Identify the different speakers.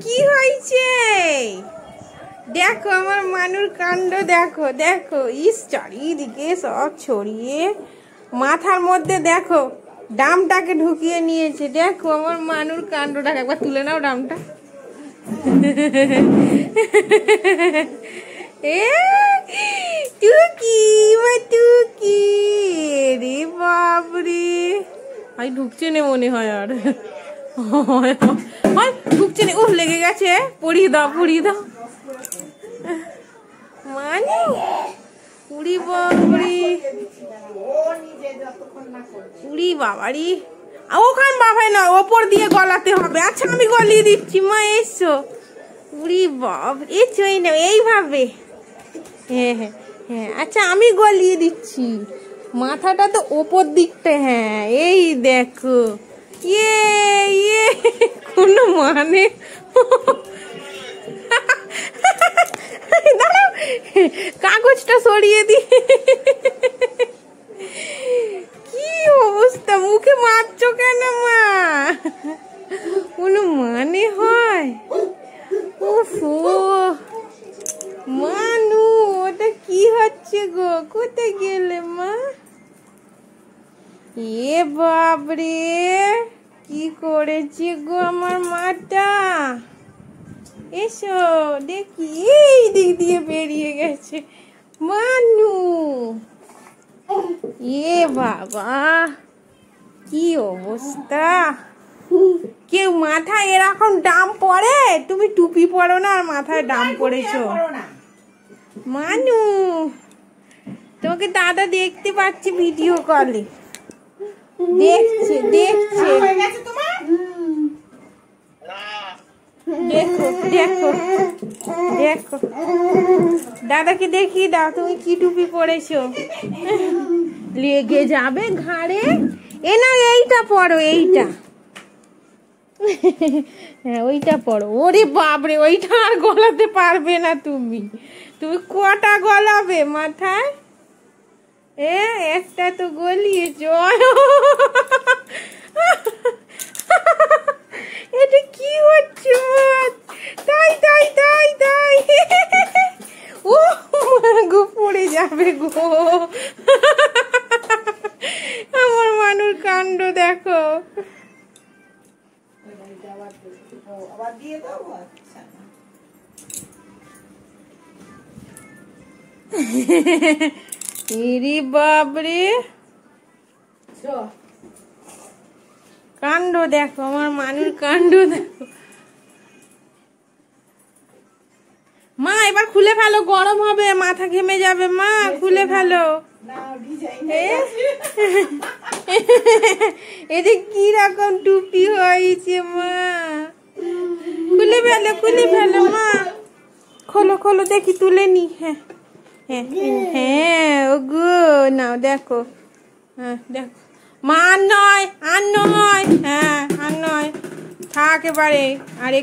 Speaker 1: কি হয়েছে? দেখো আমার মানুর কাণ্ড, দেখো দেখো, ইস চারিদিকে সব ছড়িয়ে, মাথার মধ্যে দেখো ডামটাকে ঢুকিয়ে নিয়েছে। দেখো আমার মানুর কাণ্ডটাকে, একবার তুলে নাও ডামটা। এ টুকি টুকি, রে বাবরে, আই ঢুকছে না মনে হয়, আর ঢুকছে না। ও লেগে গেছে, পড়িয়ে দাও পড়িয়ে দাও। মানে উড়ি বাবরি, উড়ি বাবারি, ওখানে বাবাই না, ওপর দিয়ে গলাতে হবে। আচ্ছা আমি গলিয়ে দিচ্ছি, মা এসো। উড়ি বাব, এসো, এই না এইভাবে। হ্যাঁ হ্যাঁ হ্যাঁ, আচ্ছা আমি গলিয়ে দিচ্ছি। মাথাটা তো ওপর দিকটা, হ্যাঁ এই দেখো। ইয়ে ইয়ে, কোনো মানে, দাঁড়াও কাগজটা সরিয়ে দি। কি অবস্থা, মুখে মারছো কেন মা? কোনো মানে হয়? ওফো মানু, ওটা কি হচ্ছে গো? কোথায় গেলে মা? এ বাবরে, কি করেছে গো আমার মাটা? এসো দেখি, এই দিক দিয়ে বেরিয়ে গেছে মানু। এ বাবা, কি অবস্থা! কেউ মাথায় এরকম ডাম পরে? তুমি টুপি পরো না আর মাথায় ডাম পরেছো মানু। তোমাকে দাদা দেখতে পাচ্ছি ভিডিও কলে, দেখছে দেখছে। দেখো দেখো দেখো, দাদাকে দেখিয়ে দাও তুমি কি টুপি পরেছো। লেগে যাবে ঘাড়ে। এ না, এইটা পরো, এইটা। হ্যাঁ ওইটা পরো। ওরে বাপরে, ওইটা আর গলাতে পারবে না তুমি। তুমি কটা গলাবে মাথায়? একটা তো গলিয়েছো। এটা কি হচ্ছে? তাই তাই তাই তাই, ও গো পড়ে যাবে গো। আমার মানুর কাণ্ড দেখো। ইরি বাবরে, কাণ্ড দেখো আমার মানুর কাণ্ড দেখো। মা এবার খুলে ফেলো, গরম হবে, মাথা ঘেমে যাবে। মা খুলে ফেলো। এটা কি রকম টুপি হয়েছে মা? খুলে ফেলো খুলে ফেলো মা, খোলো খোলো দেখি, তুলে নি। হ্যাঁ হ্যাঁ হ্যাঁ, ও গো নাও দেখো। হ্যাঁ দেখো মা, আর নয় আর নয়, হ্যাঁ আর নয়, থাক এবারে। আর